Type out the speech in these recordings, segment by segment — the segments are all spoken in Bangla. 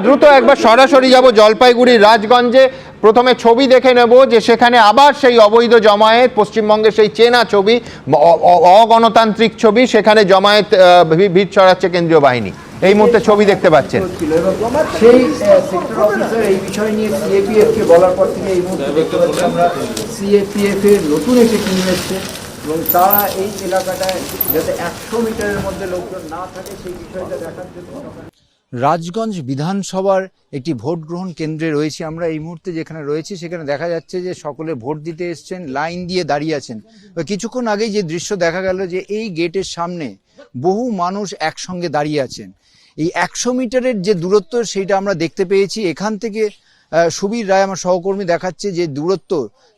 দ্রুত একবার সরাসরি যাব জলপাইগুড়ির রাজগঞ্জে। প্রথমে ছবি দেখে নেব যে সেখানে আবার সেই অবৈধ জমায়েত, পশ্চিমবঙ্গের সেই চেনা ছবি, অগণতান্ত্রিক ছবি, সেখানে জমায়েত ভিড় ছড়াচ্ছে কেন্দ্রীয় বাহিনী। এই মুহূর্তে ছবি দেখতে পাচ্ছেন। সেই সেক্টর অফিসার এই বিষয় নিয়ে সিএপিএফ কে বলার পর থেকে এই মুহূর্তে দেখতে পাচ্ছি আমরা সিএপিএফ এর নতুন একটি টিম এসছে এবং তারা এই এলাকাটায় যাতে 100 মিটারের মধ্যে লোকজন না থাকে সেই বিষয়টা দেখার জন্য। রাজগঞ্জ বিধানসভার একটি ভোট গ্রহণ কেন্দ্রে রয়েছে আমরা এই মুহূর্তে, যেখানে রয়েছে সেখানে দেখা যাচ্ছে যে সকলে ভোট দিতে এসছেন, লাইন দিয়ে দাঁড়িয়ে আছেন। কিছুক্ষণ আগেই যে দৃশ্য দেখা গেল যে এই গেটের সামনে বহু মানুষ একসঙ্গে দাঁড়িয়ে আছেন। এই 100 মিটারের যে দূরত্ব সেইটা আমরা দেখতে পেয়েছি। এখান থেকে সুবীর রায় আমার সহকর্মী দেখাচ্ছে যে দূরত্ব,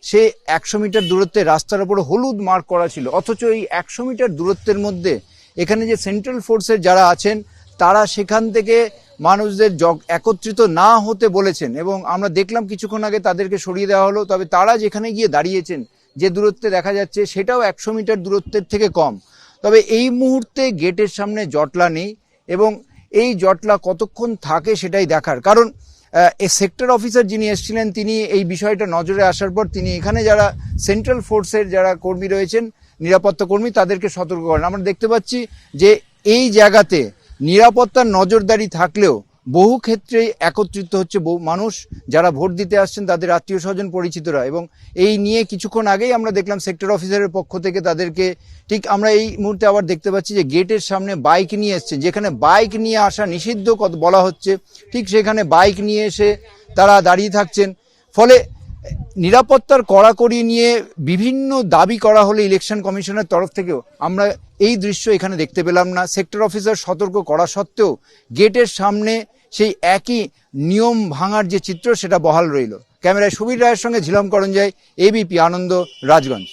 সে 100 মিটার দূরত্বে রাস্তার উপর হলুদ মার্ক করা ছিল, অথচ এই 100 মিটার দূরত্বের মধ্যে এখানে যে সেন্ট্রাল ফোর্সের যারা আছেন তারা সেখান থেকে মানুষদের একত্রিত না হতে বলেছেন এবং আমরা দেখলাম কিছুক্ষণ আগে তাদেরকে সরিয়ে দেওয়া হলো। তবে তারা যেখানে গিয়ে দাঁড়িয়েছেন যে দূরত্বে দেখা যাচ্ছে সেটাও 100 মিটার দূরত্বের থেকে কম। তবে এই মুহূর্তে গেটের সামনে জটলা নেই এবং এই জটলা কতক্ষণ থাকে সেটাই দেখার, কারণ এই সেক্টর অফিসার যিনি এসেছিলেন তিনি এই বিষয়টা নজরে আসার পর তিনি এখানে যারা সেন্ট্রাল ফোর্সের যারা কর্মী রয়েছেন, নিরাপত্তা কর্মী, তাদেরকে সতর্ক করেন। আমরা দেখতে পাচ্ছি যে এই জায়গাতে নিরাপত্তার নজরদারি থাকলেও বহু ক্ষেত্রেই একত্রিত হচ্ছে বহু মানুষ যারা ভোট দিতে আসছেন, তাদের আত্মীয় স্বজন পরিচিতরা। এবং এই নিয়ে কিছুক্ষণ আগেই আমরা দেখলাম সেক্টর অফিসারের পক্ষ থেকে তাদেরকে, ঠিক আমরা এই মুহূর্তে আবার দেখতে পাচ্ছি যে গেটের সামনে বাইক নিয়ে এসছে, যেখানে বাইক নিয়ে আসা নিষিদ্ধ বলা হচ্ছে, ঠিক সেখানে বাইক নিয়ে এসে তারা দাঁড়িয়ে থাকছেন। ফলে নিরাপত্তার কড়াকড়ি নিয়ে বিভিন্ন দাবি করা হলে ইলেকশন কমিশনের তরফ থেকেও আমরা এই দৃশ্য এখানে দেখতে পেলাম না। সেক্টর অফিসার সতর্ক করা সত্ত্বেও গেটের সামনে সেই একই নিয়ম ভাঙার যে চিত্র সেটা বহাল রইল। ক্যামেরায় সুবীর রায়ের সঙ্গে ঝিলম করঞ্জাই, এবিপি আনন্দ, রাজগঞ্জ।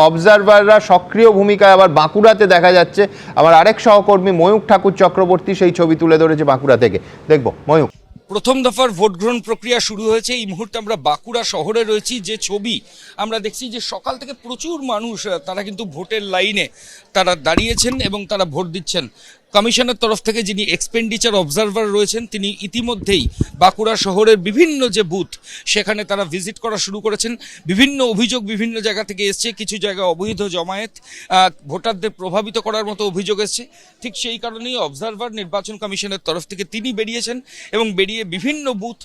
অবজারভাররা সক্রিয় ভূমিকায় আবার বাঁকুড়াতে দেখা যাচ্ছে। আমার আরেক সহকর্মী ময়ূক ঠাকুর চক্রবর্তী সেই ছবি তুলে ধরেছে বাঁকুড়া থেকে, দেখবো ময়ূক। প্রথম দফার ভোট গ্রহণ প্রক্রিয়া শুরু হয়েছে। এই মুহূর্তে আমরা বাঁকুড়া শহরে রয়েছি। যে ছবি আমরা দেখছি যে সকাল থেকে প্রচুর মানুষ তারা কিন্তু ভোটের লাইনে তারা দাঁড়িয়েছেন এবং তারা ভোট দিচ্ছেন। কমিশনের তরফ থেকে যিনি এক্সপেন্ডিচার অবজারভার রয়েছেন তিনি ইতিমধ্যেই বাঁকুড়া শহরের বিভিন্ন যে বুথ সেখানে তারা ভিজিট করা শুরু করেছেন। বিভিন্ন অভিযোগ বিভিন্ন জায়গা থেকে এসছে, কিছু জায়গায় অবৈধ জমায়েত, ভোটারদের প্রভাবিত করার মতো অভিযোগ এসছে। ঠিক সেই কারণেই অবজারভার নির্বাচন কমিশনের তরফ থেকে তিনি বেরিয়েছেন এবং বেরিয়ে বিভিন্ন বুথ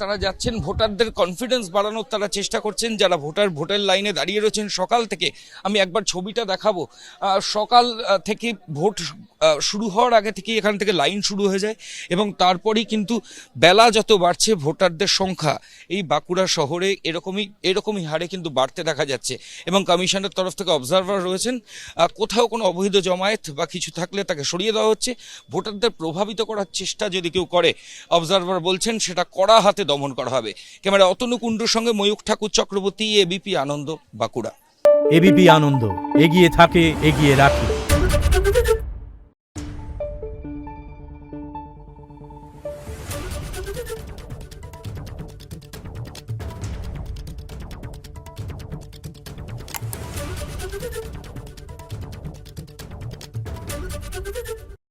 তারা যাচ্ছেন, ভোটারদের কনফিডেন্স বাড়ানোর তারা চেষ্টা করছেন। যারা ভোটের লাইনে দাঁড়িয়ে রয়েছেন সকাল থেকে, আমি একবার ছবিটা দেখাবো, সকাল থেকে ভোট শুরু হওয়ার আগে থেকেই এখান থেকে লাইন শুরু হয়ে যায় এবং তারপরেই কিন্তু বেলা যত বাড়ছে ভোটারদের সংখ্যা এই বাঁকুড়া শহরে এরকমই হারে কিন্তু বাড়তে দেখা যাচ্ছে। এবং কমিশনের তরফ থেকে অবজারভার রয়েছেন, কোথাও কোনো অবৈধ জমায়েত বা কিছু থাকলে তাকে সরিয়ে দেওয়া হচ্ছে। ভোটারদের প্রভাবিত করার চেষ্টা যদি কেউ করে, অবজারভার বলছেন সেটা কড়া হাতে দমন করা হবে। ক্যামেরা অতনু কুণ্ডুর সঙ্গে ময়ূক ঠাকুর চক্রবর্তী, এবিপি আনন্দ, বাঁকুড়া। এবিপি আনন্দ, এগিয়ে থাকে, এগিয়ে রাখে। Thank you.